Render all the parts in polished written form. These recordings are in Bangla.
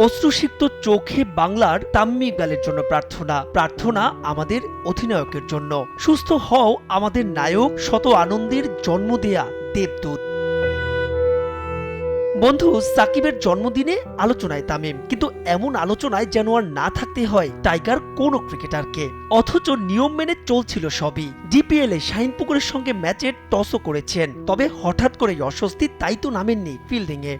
অশ্রুসিক্ত চোখে বাংলার তাম্মি ইকবালের জন্য প্রার্থনা, প্রার্থনা আমাদের অধিনায়কের জন্য। সুস্থ হও আমাদের নায়ক, শত আনন্দের জন্ম দেয়া দেবদূত। বন্ধু, সাকিবের জন্মদিনে আলোচনায় তামিম, কিন্তু এমন আলোচনায় যেন আর না থাকতে হয় টাইগার কোন ক্রিকেটারকে। অথচ নিয়ম মেনে চলছিল সবই। ডিপিএল এ শাহিনপুকুরের সঙ্গে ম্যাচের টসও করেছেন, তবে হঠাৎ করে অস্বস্তি, তাই তো নামেননি ফিল্ডিং এ।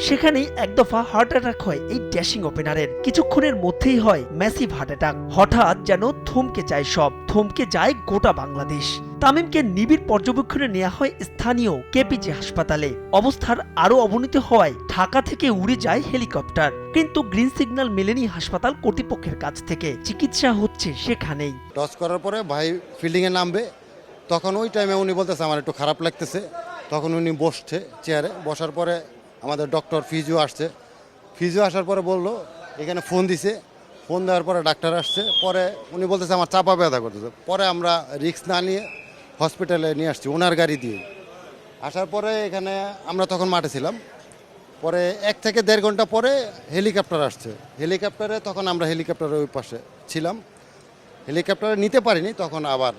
সেখানেই এক দফা হার্ট অ্যাটাক হয় এই ড্যাশিং ওপেনারের। কিছুক্ষণের মধ্যেই হয় ম্যাসিভ হার্ট অ্যাটাক। হঠাৎ যেন থমকে যায় সব, থমকে যায় গোটা বাংলাদেশ। তামিমকে নিবিড় পর্যবেক্ষণে নেওয়া হয় স্থানীয় কেপিজে হাসপাতালে। অবস্থার আরো অবনতি হওয়ায় ঢাকা থেকে উড়ে যায় হেলিকপ্টার, কিন্তু গ্রিন সিগন্যাল মেলেনি হাসপাতাল কর্তৃপক্ষের কাছ থেকে। চিকিৎসা হচ্ছে সেখানেই। টস করার পরে ভাই ফিল্ডিংয়ে নামবে, তখন ওই টাইমে উনি বলতেছে আমার একটু খারাপ লাগতেছে। তখন উনি বসছে চেয়ারে, বসার পরে আমাদের ডক্টর ফিজিও আসছে। ফিজিও আসার পরে বললো, এখানে ফোন দিছে। ফোন দেওয়ার পরে ডাক্তার আসছে। পরে উনি বলতেছে আমার চাপা ব্যথা করতেছে। পরে আমরা রিস্ক না নিয়ে হসপিটালে নিয়ে আসছি ওনার গাড়ি দিয়ে। আসার পরে এখানে আমরা তখন মাঠে ছিলাম। পরে 1 থেকে 1.5 ঘন্টা পরে হেলিকপ্টার আসছে। হেলিকপ্টারে তখন আমরা হেলিকপ্টারের ওই পাশে ছিলাম। হেলিকপ্টারে নিতে পারিনি, তখন আবার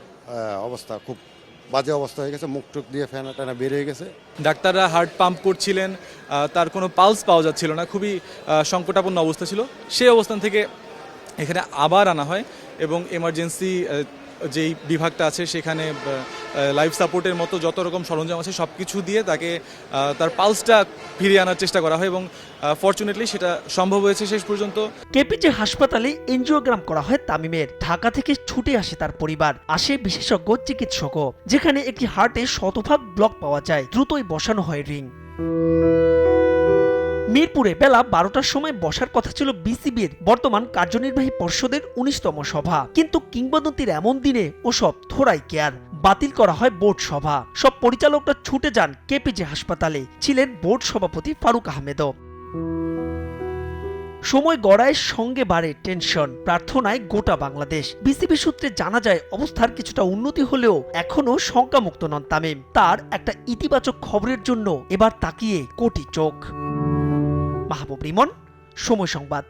অবস্থা খুব বাজে অবস্থা হয়ে গেছে, মুখ টুক দিয়ে ফ্যানা টানা বের হয়ে গেছে। ডাক্তাররা হার্ট পাম্প করছিলেন, তার কোনো পালস পাওয়া যাচ্ছিল না, খুবই সংকটাপন্ন অবস্থা ছিল। সেই অবস্থান থেকে এখানে আবার আনা হয় এবং এমার্জেন্সি যেই বিভাগটা আছে সেখানে লাইফ সাপোর্টের মতো যত রকম সরঞ্জাম আছে সব কিছু দিয়ে তাকে তার পালসটা ফিরিয়ে আনার চেষ্টা করা হয় এবং ফরচুনেটলি সেটা সম্ভব হয়েছে শেষ পর্যন্ত। কেপিজে হাসপাতালে এনজিওগ্রাম করা হয় তামিমের। ঢাকা থেকে ছুটে আসে তার পরিবার, আসে বিশেষজ্ঞ চিকিৎসকও। যেখানে একটি হার্টে শতভাগ ব্লক পাওয়া যায়, দ্রুতই বসানো হয় রিং। মিরপুরে বেলা 12টার সময় বসার কথা ছিল বিসিবির বর্তমান কার্যনির্বাহী পর্ষদের 19তম সভা, কিন্তু কিংবদন্তির এমন দিনে ওসব থোড়াই কেয়ার। বাতিল করা হয় বোর্ড সভা। সব পরিচালকরা ছুটে যান কেপিজে হাসপাতালে। ছিলেন বোর্ড সভাপতি ফারুক আহমেদও। সময় গড়ায়, সঙ্গে বাড়ে টেনশন, প্রার্থনায় গোটা বাংলাদেশ। বিসিবি সূত্রে জানা যায় অবস্থার কিছুটা উন্নতি হলেও এখনো শঙ্কামুক্ত নন তামিম। তার একটা ইতিবাচক খবরের জন্য এবার তাকিয়ে কোটি চোখ। মাহবুব রিমন, সময় সংবাদ।